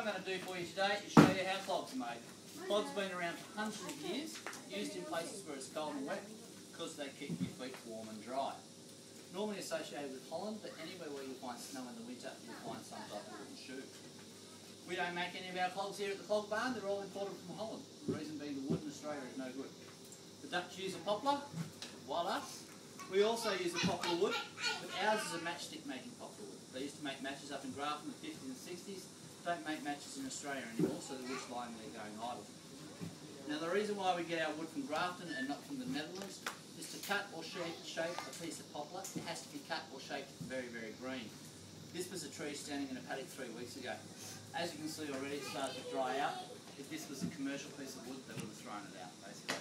I'm going to do for you today is show you how clogs are made. Clogs have been around for hundreds of years, used in places where it's cold and wet because they keep your feet warm and dry. Normally associated with Holland, but anywhere where you find snow in the winter, you'll find some type of wooden shoe. We don't make any of our clogs here at the Clog barn, they're all imported from Holland. The reason being the wood in Australia is no good. The Dutch use a poplar, while us, we also use a poplar wood, but ours is a matchstick making poplar wood. They used to make matches up in Grafton in the 50s and 60s, don't make matches in Australia anymore, so the wood's lying there going idle. Now the reason why we get our wood from Grafton and not from the Netherlands is to cut or shape a piece of poplar. It has to be cut or shaped very, very green. This was a tree standing in a paddock 3 weeks ago. As you can see already, it started to dry out. If this was a commercial piece of wood, they would have thrown it out, basically.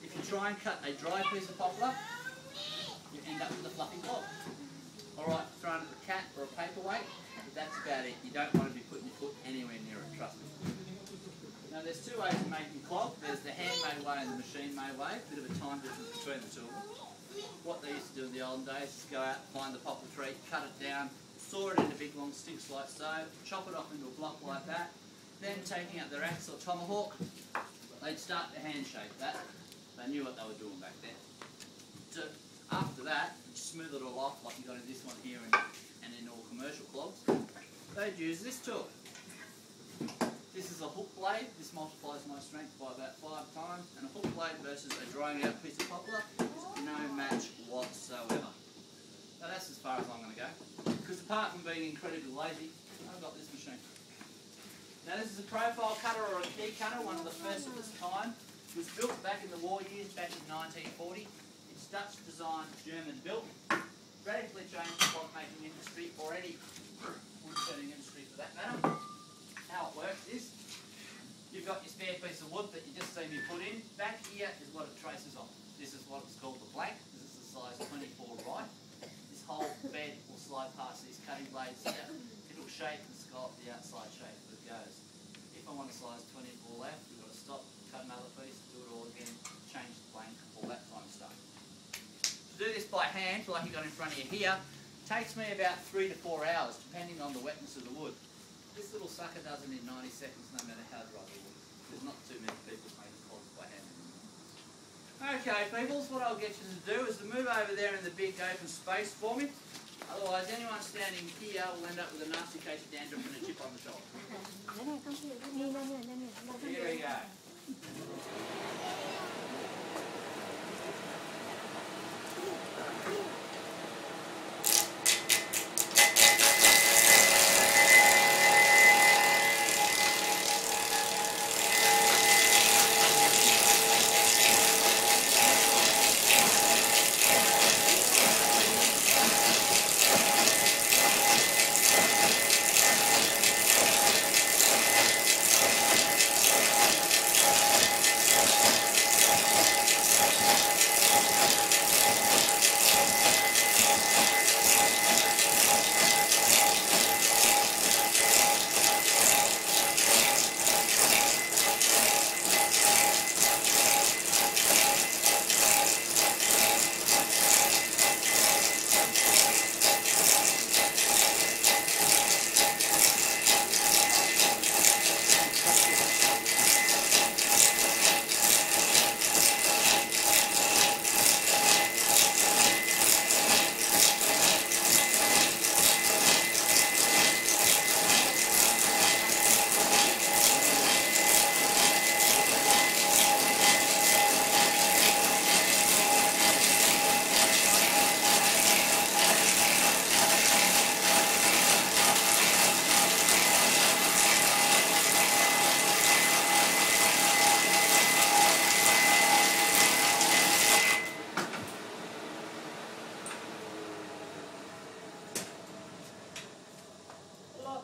If you try and cut a dry piece of poplar, you end up with a fluffy clog. Alright, thrown at a cat or a paperweight, but that's about it. You don't want to be putting your foot anywhere near it, trust me. Now there's two ways of making clog. There's the handmade way and the machine-made way. A bit of a time difference between the two of them. What they used to do in the olden days is go out, find the poplar tree, cut it down, saw it into big long sticks like so, chop it off into a block like that, then taking out their axe or tomahawk, they'd start to hand shape that. They knew what they were doing back then. So after that, you smooth it all off like you got in this one here and in all commercial clogs. They'd use this tool. This is a hook blade. This multiplies my strength by about 5 times, and a hook blade versus a drying out piece of poplar is no match whatsoever. Now that's as far as I'm going to go, because apart from being incredibly lazy, I've got this machine. Now this is a profile cutter or a key cutter, one of the first of its kind. It was built back in the war years, back in 1940. It's Dutch designed, German built. Radically changed the clog making industry, or any wood turning industry for that matter. How it works is, you've got your spare piece of wood that you just seen me put in. Back here is what it traces on. This is what it's called the blank. This is the size 24 right. This whole bed will slide past these cutting blades here. It'll shape and scallop the outside shape that it goes. If I want a size 24 left, we've got to stop, cut another piece, do it all again, change the blank, all that kind of stuff. To do this by hand, like you got in front of you here, takes me about 3 to 4 hours, depending on the wetness of the wood. This little sucker does it in 90 seconds, no matter how dry the wood is. There's not too many people making clogs by hand anymore. Okay, peoples, what I'll get you to do is to move over there in the big open space for me. Otherwise, anyone standing here will end up with a nasty case of dandruff and a chip on the shoulder. Here we go.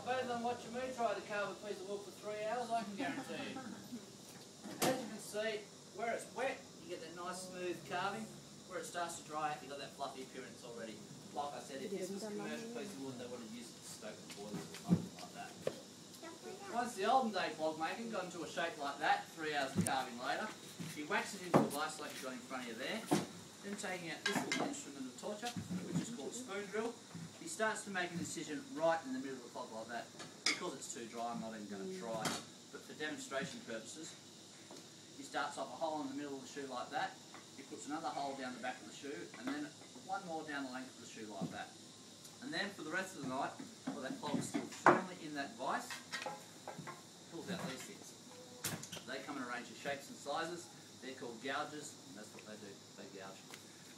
Better than watching me try to carve a piece of wood for 3 hours, I can guarantee you. As you can see, where it's wet, you get that nice smooth carving. Where it starts to dry out, you've got that fluffy appearance already. Like I said, if this was a commercial piece of wood, they would have used it to stoke the boilers or something like that. Once the olden day clog making got into a shape like that, 3 hours of carving later, you wax it into a vice like you've got in front of you there. Then taking out this little instrument of torture, which is called a spoon drill, he starts to make a decision right in the middle of the clog like that. Because it's too dry, I'm not even going to try. But for demonstration purposes, he starts off a hole in the middle of the shoe like that. He puts another hole down the back of the shoe, and then one more down the length of the shoe like that. And then for the rest of the night, while that clog is still firmly in that vise, pulls out these things. They come in a range of shapes and sizes. They're called gouges, and that's what they do. They gouge.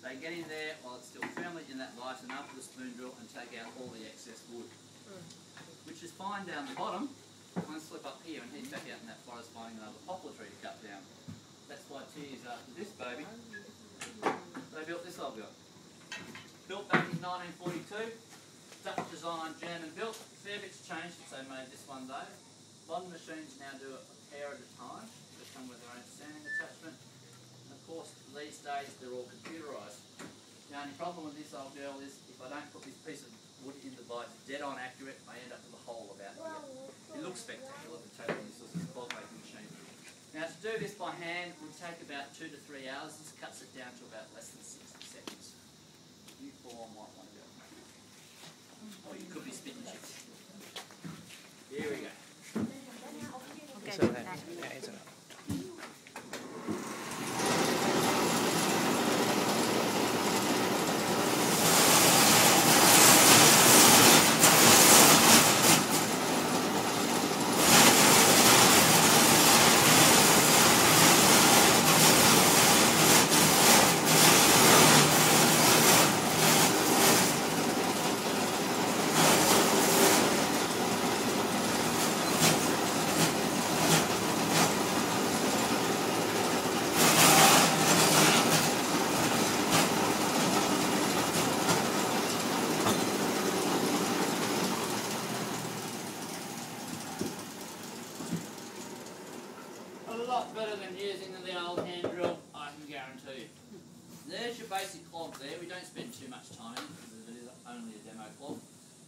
They get in there while it's still firmly in that vise and up with a spoon drill and take out all the excess wood. Which is fine down the bottom. I'm going to slip up here and he's back out in that forest finding another poplar tree to cut down. That's why 2 years after this baby, they built this old girl. Built back in 1942, Dutch design, German built. Fair bit's changed since they made this one though. Modern machines now do it a pair at a time. They come with their own standing attachment. And of course, these days they're all computerised. The only problem with this old girl is if I don't put this piece of wood in the vise dead on accurate, I end up with a hole about here. It looks spectacular, the total useless as a clog making machine. Now to do this by hand would take about 2 to 3 hours. This cuts it down to about less than 60 seconds. You four might want to go. Or you could be spitting chips. Here we go. Okay. So that, yeah, it's enough. A lot better than using the old hand drill, I can guarantee you. There's your basic clog there. We don't spend too much time in it because it is only a demo clog.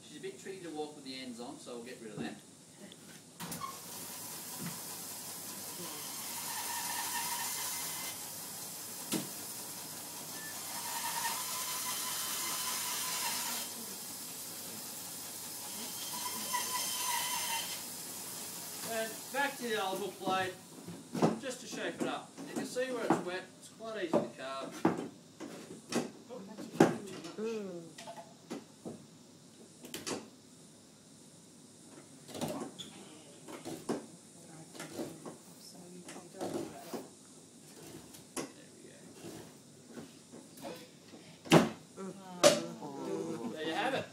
She's a bit tricky to walk with the ends on, so we'll get rid of that. And back to the old hook blade, just to shape it up. You can see where it's wet, it's quite easy to carve. There you have it.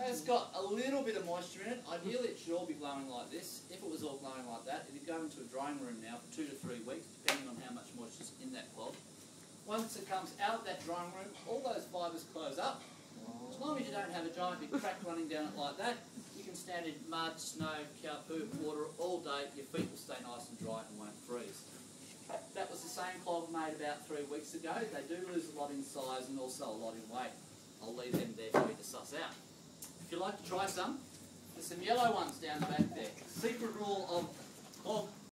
It's got a little bit of moisture in it. Ideally it should all be glowing like this. If it was all glowing like that, it'd go into a drying room now for 2 to 3 weeks, depending on how much moisture's in that clog. Once it comes out of that drying room, all those fibres close up. As long as you don't have a giant big crack running down it like that, you can stand in mud, snow, cow poo, water all day. Your feet will stay nice and dry and won't freeze. That was the same clog made about 3 weeks ago. They do lose a lot in size and also a lot in weight. I'll leave them there for you to suss out. If you'd like to try some, there's some yellow ones down the back there. Secret rule of clog